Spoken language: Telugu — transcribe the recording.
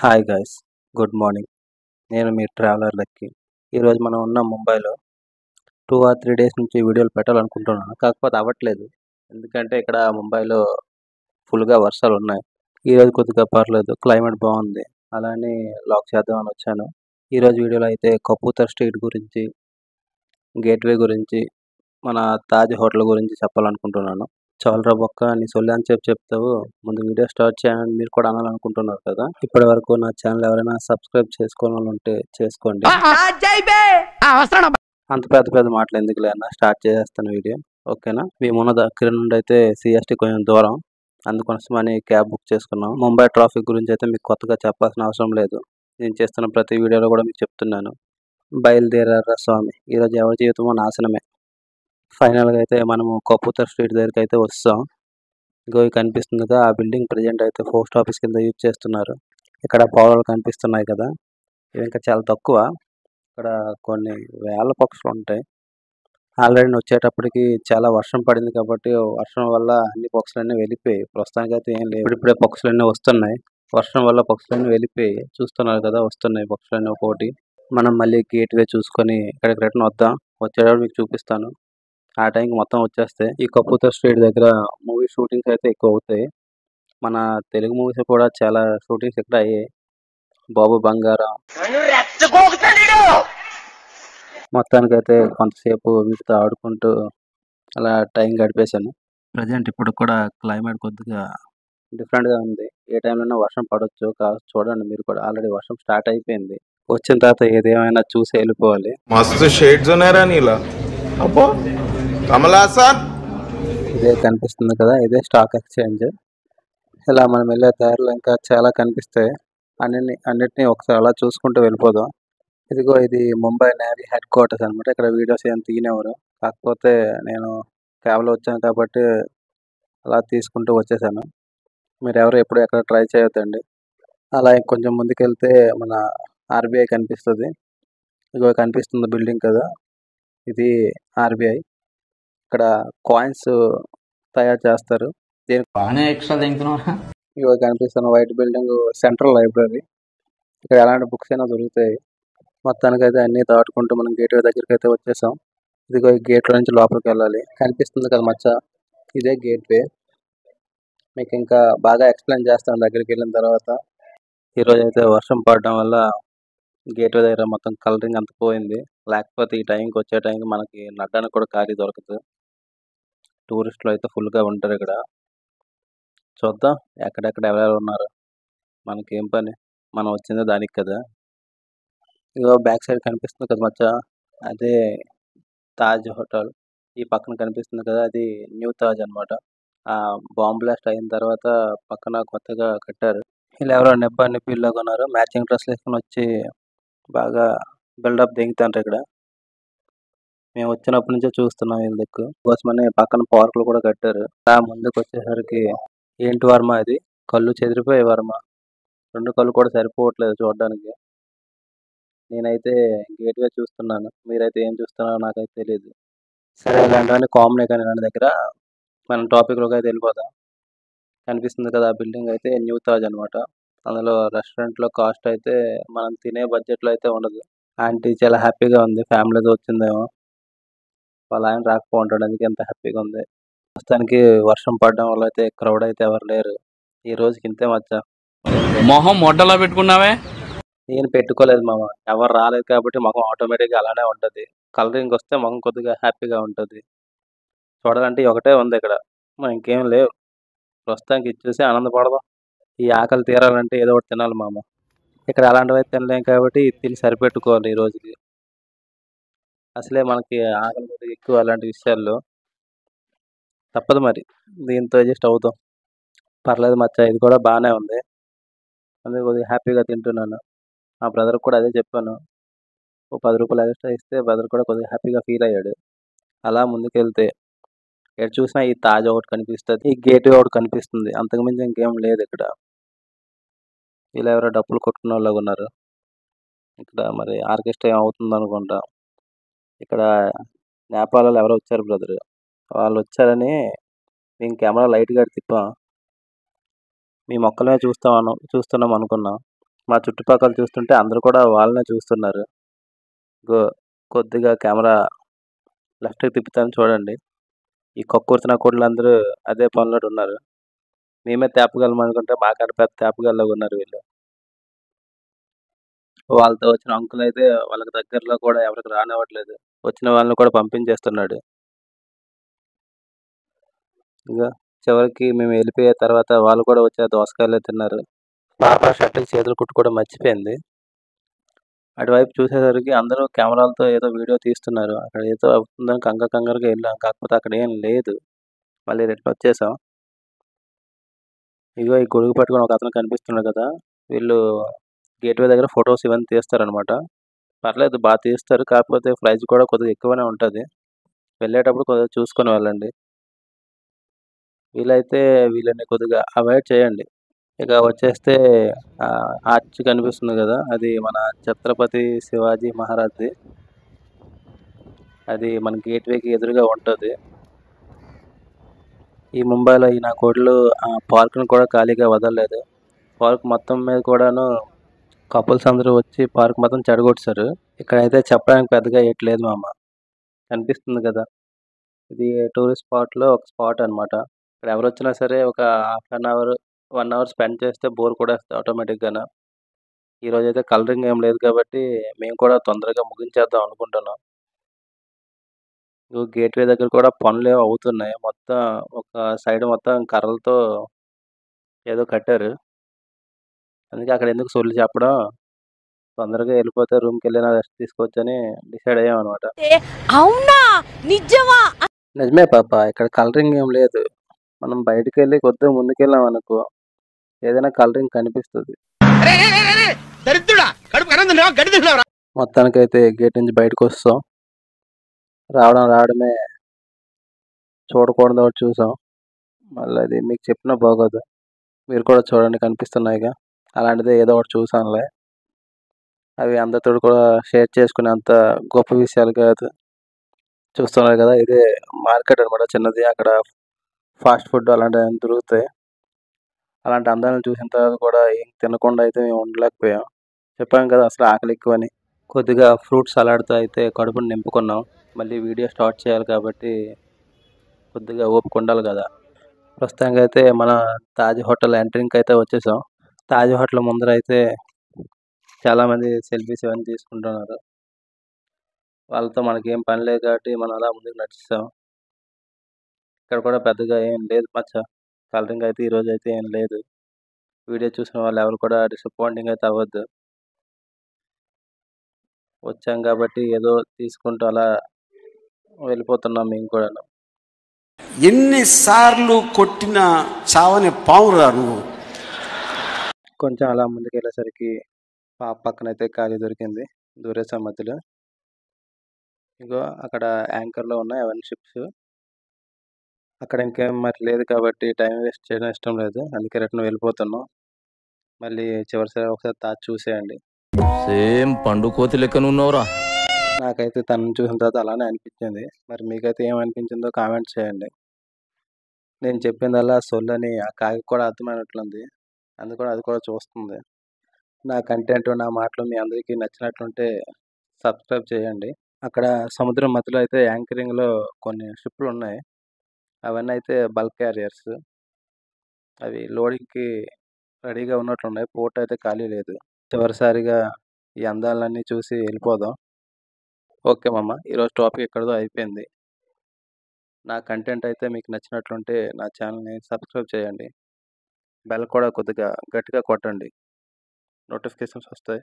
Hi guys, good morning. నేను మీ ట్రావెలర్ లక్కీ. ఈరోజు మనం ఉన్న ముంబైలో 2 ఆర్ 3 డేస్ నుంచి వీడియోలు పెట్టాలనుకుంటున్నాను. కాకపోతే అవ్వట్లేదు. ఎందుకంటే ఇక్కడ ముంబైలో ఫుల్గా వర్షాలు ఉన్నాయి. ఈరోజు కొద్దిగా పర్లేదు, క్లైమేట్ బాగుంది. అలానే లాక్ చేద్దామని వచ్చాను. ఈరోజు వీడియోలో అయితే కపూతర్ స్ట్రీట్ గురించి, గేట్వే గురించి, మన తాజ్ హోటల్ గురించి చెప్పాలనుకుంటున్నాను. చాలురా బొక్క నీ సొల్లు అని చెప్తావు. ముందు వీడియో స్టార్ట్ చేయాలని మీరు కూడా అనాలనుకుంటున్నారు కదా. ఇప్పటి వరకు నా ఛానల్ ఎవరైనా సబ్స్క్రైబ్ చేసుకోవాలని ఉంటే చేసుకోండి. అంత పెద్ద పెద్ద మాటలు ఎందుకులే అన్న, స్టార్ట్ చేసేస్తాను వీడియో. ఓకేనా? మేమున్న దగ్గర నుండి అయితే సిఎస్టీ కొంచెం దూరం, అందుకోసమని క్యాబ్ బుక్ చేసుకున్నాం. ముంబై ట్రాఫిక్ గురించి అయితే మీకు కొత్తగా చెప్పాల్సిన అవసరం లేదు. నేను చేస్తున్న ప్రతి వీడియోలో కూడా మీకు చెప్తున్నాను. బయలుదేరారా స్వామి, ఈరోజు ఎవరి జీవితమో నాశనమే. ఫైనల్గా అయితే మనము కపూతర్ స్ట్రీట్ దగ్గరికి అయితే వస్తాం. ఇగో కనిపిస్తుందిగా, ఆ బిల్డింగ్ ప్రజెంట్ అయితే పోస్ట్ ఆఫీస్ కింద యూజ్ చేస్తున్నారు. ఇక్కడ పౌరాలు కనిపిస్తున్నాయి కదా, ఇవి ఇంకా చాలా తక్కువ. ఇక్కడ కొన్ని వేల పక్షులు ఉంటాయి. ఆల్రెడీ వచ్చేటప్పటికి చాలా వర్షం పడింది కాబట్టి వర్షం వల్ల అన్ని పక్షులన్నీ వెళ్ళిపోయాయి. ప్రస్తుతానికి అయితే ఏం లేవు. ఇప్పుడే పక్షులన్నీ వస్తున్నాయి. వర్షం వల్ల పక్షులన్నీ వెళ్ళిపోయి చూస్తున్నారు కదా, వస్తున్నాయి పక్షులన్నీ ఒక్కోటి. మనం మళ్ళీ గేట్వే చూసుకొని ఇక్కడికి రిటర్న్ వద్దాం. వచ్చేటప్పుడు మీకు చూపిస్తాను. ఆ టైంకి మొత్తం వచ్చేస్తే ఈ కపూతర్ స్ట్రీట్ దగ్గర మూవీ షూటింగ్స్ అయితే ఎక్కువ అవుతాయి. మన తెలుగు మూవీస్ కూడా చాలా షూటింగ్స్ ఇక్కడ అయ్యాయి. బాబు బంగారం, మొత్తానికైతే కొంతసేపు వీటితో ఆడుకుంటూ అలా టైం గడిపేశాను. ప్రజెంట్ ఇప్పుడు కూడా క్లైమేట్ కొద్దిగా డిఫరెంట్గా ఉంది. ఏ టైంలోనే వర్షం పడవచ్చు. చూడండి మీరు కూడా, ఆల్రెడీ వర్షం స్టార్ట్ అయిపోయింది. వచ్చిన తర్వాత ఏదేమైనా చూసి వెళ్ళిపోవాలి. మస్తు షేడ్స్ ఉన్నాయరా నీలా. అబ్బో కమలాసన్. ఇదే కనిపిస్తుంది కదా, ఇదే స్టాక్ ఎక్స్చేంజ్. ఇలా మనం వెళ్ళే దారిలో ఇంకా చాలా కనిపిస్తాయి. అన్నిటినీ ఒకసారి అలా చూసుకుంటూ వెళ్ళిపోదాం. ఇదిగో ఇది ముంబై నేవీ హెడ్ క్వార్టర్స్ అనమాట. ఇక్కడ వీడియోస్ ఏం తీయనివ్వరు. కాకపోతే నేను క్యాబ్లో వచ్చాను కాబట్టి అలా తీసుకుంటూ వచ్చేసాను. మీరు ఎవరు ఎప్పుడు ఎక్కడ ట్రై చేయొద్దండి. అలా కొంచెం ముందుకెళ్తే మన ఆర్బీఐ కనిపిస్తుంది. ఇదిగో కనిపిస్తుంది బిల్డింగ్ కదా, ఇది ఆర్బీఐ. ఇక్కడ కాయిన్స్ తయారు చేస్తారు. ఇదిగో కనిపిస్తున్న వైట్ బిల్డింగ్ సెంట్రల్ లైబ్రరీ. ఇక్కడ ఎలాంటి బుక్స్ అయినా దొరుకుతాయి. మొత్తానికైతే అన్ని దాటుకుంటూ మనం గేట్వే దగ్గరికి అయితే వచ్చేసాం. ఇదిగో ఈ గేట్లో నుంచి లోపలికి వెళ్ళాలి. కనిపిస్తుంది కదా మచ్చ, ఇదే గేట్వే. మీకు ఇంకా బాగా ఎక్స్ప్లెయిన్ చేస్తాను దగ్గరికి వెళ్ళిన తర్వాత. ఈరోజు అయితే వర్షం పడడం వల్ల గేట్వే దగ్గర మొత్తం కలరింగ్ అంత పోయింది. లేకపోతే ఈ టైంకి వచ్చే టైంకి మనకి నడ్డానికి కూడా ఖాళీ దొరకదు. టూరిస్టులు అయితే ఫుల్గా ఉంటారు ఇక్కడ. చూద్దాం ఎక్కడెక్కడ ఎవరెవరు ఉన్నారు. మనకేం పని, మనం వచ్చిందే దానికి కదా. ఇగో బ్యాక్ సైడ్ కనిపిస్తుంది కదా మచ్చ, అదే తాజ్ హోటల్. ఈ పక్కన కనిపిస్తుంది కదా, అది న్యూ తాజ్ అనమాట. ఆ బాంబ్ బ్లాస్ట్ అయిన తర్వాత పక్కన కొత్తగా కట్టారు. వీళ్ళు ఎవరో నిబ్బా నిబ్బిల్లాగా ఉన్నారు. మ్యాచింగ్ డ్రెస్లు వేసుకొని వచ్చి బాగా బిల్డప్ దిగుతాంటారు ఇక్కడ. మేము వచ్చినప్పటి నుంచే చూస్తున్నాం వీళ్ళ దిక్కు కోసమని. పక్కన పార్కులు కూడా కట్టారు. ఆ ముందుకు వచ్చేసరికి ఏంటి వర్మ, అది కళ్ళు చెదిరిపోయే వర్మ. 2 కళ్ళు కూడా సరిపోవట్లేదు చూడడానికి. నేనైతే గేట్వే చూస్తున్నాను, మీరైతే ఏం చూస్తున్నారో నాకైతే తెలియదు. సరే ఇలాంటివన్నీ కామనే, కానీ ఇలాంటి దగ్గర మనం టాపిక్లోకి అయితే వెళ్ళిపోదాం. కనిపిస్తుంది కదా ఆ బిల్డింగ్ అయితే న్యూ తాజ్ అనమాట. అందులో రెస్టారెంట్లో కాస్ట్ అయితే మనం తినే బడ్జెట్లో అయితే ఉండదు. ఆంటీ చాలా హ్యాపీగా ఉంది, ఫ్యామిలీతో వచ్చిందేమో. వాళ్ళ ఆయన రాకపోతుంటాడు, అందుకే ఎంత హ్యాపీగా ఉంది. ప్రస్తుతానికి వర్షం పడడం వల్ల అయితే క్రౌడ్ అయితే ఎవరు లేరు. ఈ రోజుకి ఇంతే మచ్చ. మొహం మొడ్డలా పెట్టుకున్నావే? నేను పెట్టుకోలేదు మామ, ఎవరు రాలేదు కాబట్టి మొహం ఆటోమేటిక్గా అలానే ఉంటుంది. కలరింగ్ వస్తే మొహం కొద్దిగా హ్యాపీగా ఉంటుంది. చూడాలంటే ఒకటే ఉంది ఇక్కడ, ఇంకేం లేవు. ప్రస్తుతానికి ఇది చూసి ఆనందపడదాం. ఈ ఆకలి తీరాలంటే ఏదో ఒకటి తినాలి మామ. ఇక్కడ అలాంటివి అయితే తినలేం కాబట్టి ఇది తిని సరిపెట్టుకోవాలి ఈ రోజుకి. అసలే మనకి ఆకలి కొద్దిగా ఎక్కువ అలాంటి విషయాల్లో. తప్పదు మరి, దీంతో అడ్జస్ట్ అవుతాం. పర్లేదు మచ్చ, ఇది కూడా బాగానే ఉంది. అందుకే కొద్దిగా హ్యాపీగా తింటున్నాను. మా బ్రదర్ కూడా అదే చెప్పాను. ఓ 10 రూపాయలు ఎక్స్ట్రా ఇస్తే బ్రదర్ కూడా కొద్దిగా హ్యాపీగా ఫీల్ అయ్యాడు. అలా ముందుకెళ్తే ఎటు చూసినా ఈ తాజ్ ఒకటి కనిపిస్తుంది, ఈ గేట్వే ఒకటి కనిపిస్తుంది. అంతకుమించి ఇంకేం లేదు ఇక్కడ. ఇలా ఎవరో డప్పులు కొట్టుకునే వాళ్ళగా ఉన్నారు. ఇక్కడ మరి ఆర్కెస్ట్రా ఏం అవుతుంది అనుకుంటా. ఇక్కడ నేపాల్లో ఎవరో వచ్చారు బ్రదర్, వాళ్ళు వచ్చారని మేము కెమెరా లైట్గా తిప్పాం. మేము ఒక్కలమే చూస్తున్నాం అనుకున్నాం. మా చుట్టుపక్కల చూస్తుంటే అందరూ కూడా వాళ్ళనే చూస్తున్నారు. ఇగో కొద్దిగా కెమెరా లెఫ్ట్‌కి తిప్పుతాను చూడండి. ఈ కక్కుర్తిన కోడ్లందరూ అదే పనిలో ఉన్నారు. మేమే తేపగలం అనుకుంటే మాకన్నా పెద్ద తేపగాళ్ళలాగా ఉన్నారు వీళ్ళు. వాళ్ళతో వచ్చిన అంకుల్ అయితే వాళ్ళకి దగ్గరలో కూడా ఎవరికి రానివ్వట్లేదు. వచ్చిన వాళ్ళని కూడా పంపించేస్తున్నాడు. ఇగో చివరికి మేము వెళ్ళిపోయే తర్వాత వాళ్ళు కూడా వచ్చి ఆ దోసకాయలే తిన్నారు. పాప షర్ట్‌కి చేతులు కుట్టుకోవడం మర్చిపోయింది. అటువైపు చూసేసరికి అందరూ కెమెరాలతో ఏదో వీడియో తీస్తున్నారు. అక్కడ ఏదో అవుతుందని కంగారుగా వెళ్ళాం. కాకపోతే అక్కడ ఏం లేదు. మళ్ళీ రిటర్న్ వచ్చేసాం. ఇగో ఈ గొడుగు పట్టుకొని ఒకతను కనిపిస్తున్నాడు కదా! వీళ్ళు గేట్‌వే దగ్గర ఫోటోస్ ఇవన్నీ తీస్తారనమాట. పర్లేదు తీస్తారు. కాకపోతే ప్రైస్ కూడా కొద్దిగా ఎక్కువనే ఉంటది. వెళ్ళేటప్పుడు కొద్దిగా చూసుకొని వెళ్ళండి. వీలైతే వీళ్ళని కొద్దిగా అవాయిడ్ చేయండి. ఇక వచ్చేస్తే ఆర్చ్ కనిపిస్తుంది గదా! అది మన ఛత్రపతి శివాజీ మహారాజ్‌ది. అది మన గేట్‌వేకి ఎదురుగా ఉంటది. ఈ ముంబైలో ఈ నా కోడలు పార్క్‌ని కూడా ఖాళీగా వదలలేదు. పార్క్ మొత్తం మీద కూడాను కపుల్స్ అందరూ వచ్చి పార్క్ మొత్తం చెడగొట్టేసారు. ఇక్కడైతే చెప్పడానికి పెద్దగా ఏటి లేదు మామ. కనిపిస్తుంది కదా! ఇది టూరిస్ట్ స్పాట్‌లో ఒక స్పాట్ అన్నమాట. ఇక్కడ ఎవరొచ్చినా సరే ఒక half an hour, 1 hour spend చేస్తే బోర్ కొట్టేస్తది ఆటోమేటిక్‌గాన. ఈరోజైతే కలరింగ్ ఏం లేదు కాబట్టి మేము కూడా తొందరగా ముగించేద్దాం అనుకుంటున్నాం. గేట్‌వే దగ్గర కూడా పనులేవో అవుతున్నాయి. మొత్తం ఒక సైడ్ మొత్తం కర్రలతో ఏదో కట్టారు. అందుకే అక్కడ ఎందుకు సొల్లు చెప్పడం. తొందరగా ఎళ్ళిపోతే రూమ్‌కెళ్ళినా రెస్ట్ తీసుకోవచ్చని డిసైడ్ అయ్యామనమాట. అవునా? నిజమా? నిజమే పాప. ఇక్కడ కలరింగ్ ఏం లేదు. మనం బయటికెళ్ళి కొద్దిగా ముందుకెళ్ళామనుకో ఏదైనా కలరింగ్ కనిపిస్తది. మొత్తానికైతే గేట్ నుంచి బయటకొచ్చేసాం. రావడమే చూడకూడనిది ఒకటి చూసాం. మళ్ళీ అది మీకు చెప్పినా బాగోదు. మీరు కూడా చూడండి కనిపిస్తున్నాయిగా. అలాంటిదే ఏదో ఒకటి చూసాంలే. అవి అందరితోటి కూడా షేర్ చేసుకునేంత గొప్ప విషయాలు కాదు. చూస్తున్నారు కదా! ఇదే మార్కెట్ అనమాట చిన్నది. అక్కడ ఫాస్ట్ ఫుడ్ అలాంటివన్నీ దొరుకుతాయి. అలాంటి అందాలను చూసిన తర్వాత కూడా ఏం తినకుండా అయితే మేము ఉండలేకపోయాం. చెప్పాను కదా! అసలు ఆకలి ఎక్కువని. కొద్దిగా ఫ్రూట్ సలాడ్‌తో అయితే కడుపుని నింపుకున్నాం. మళ్ళీ వీడియో స్టార్ట్ చేయాలి కాబట్టి కొద్దిగా ఓపిక ఉండాలి కదా! ప్రస్తుతానికైతే మన తాజ్ హోటల్ ఎంట్రింగ్‌కైతే వచ్చేసాం. తాజ్ హోటల్ ముందరైతే చాలామంది సెల్ఫీస్ ఇవన్నీ తీసుకుంటున్నారు. వాళ్ళతో మనకేం పని లేదు కాబట్టి మనం అలా ముందుకు నడిచేసాం. ఇక్కడ కూడా పెద్దగా ఏం లేదు మచ్చ. కలరింగ్ అయితే ఈరోజైతే ఏం లేదు. వీడియో చూసిన వాళ్ళు ఎవరు కూడా డిసప్పాయింటింగ్ అయితే అవ్వద్దు. వచ్చాం కాబట్టి ఏదో తీసుకుంటూ అలా వెళ్ళిపోతున్నాం మేము కూడాను. ఎన్నిసార్లు కొట్టినా చావని పావురా నువ్వు. కొంచెం అలా ముందుకెళ్ళేసరికి పక్కనైతే ఖాళీ దొరికింది. దూరేసాం మధ్యలో. ఇగో అక్కడ యాంకర్‌లో ఉన్నాయి అవన్నీ షిప్స్. అక్కడ ఇంకేం మరి లేదు కాబట్టి టైం వేస్ట్ చేయడం ఇష్టం లేదు. అందుకే రిటర్న్ వెళ్ళిపోతున్నాం. మళ్ళీ చివరిసారి ఒకసారి తాజ్ చూసేయండి. సేమ్ పండు కోతి లెక్కనున్నావురా. నాకైతే తనని చూసిన తర్వాత అలానే అనిపించింది. మరి మీకైతే ఏమనిపించిందో కామెంట్ చేయండి. నేను చెప్పిందల్లా సొల్లని ఆ కాకికి కూడా అర్థమైనట్లుంది. అందుకని అది కూడా చూస్తుంది. నా కంటెంట్, నా మాటలు మీ అందరికీ నచ్చినట్లుంటే సబ్స్క్రైబ్ చేయండి. అక్కడ సముద్రం మధ్యలో అయితే యాంకరింగ్‌లో కొన్ని షిప్‌లున్నాయి. అవన్నీ అయితే బల్క్ క్యారియర్స్. అవి లోడింగ్‌కి రెడీగా ఉన్నట్లున్నాయి. పోర్ట్ అయితే ఖాళీ లేదు. చివరిసారిగా ఈ అందాలన్నీ చూసి వెళ్ళిపోదాం. ఓకే మామ. ఈరోజు టాపిక్ ఇక్కడితో అయిపోయింది. నా కంటెంట్ అయితే మీకు నచ్చినట్లుంటే నా ఛానల్‌ని సబ్స్క్రైబ్ చేయండి. బెల్ కూడా కొద్దిగా గట్టిగా కొట్టండి. నోటిఫికేషన్స్ వస్తాయి.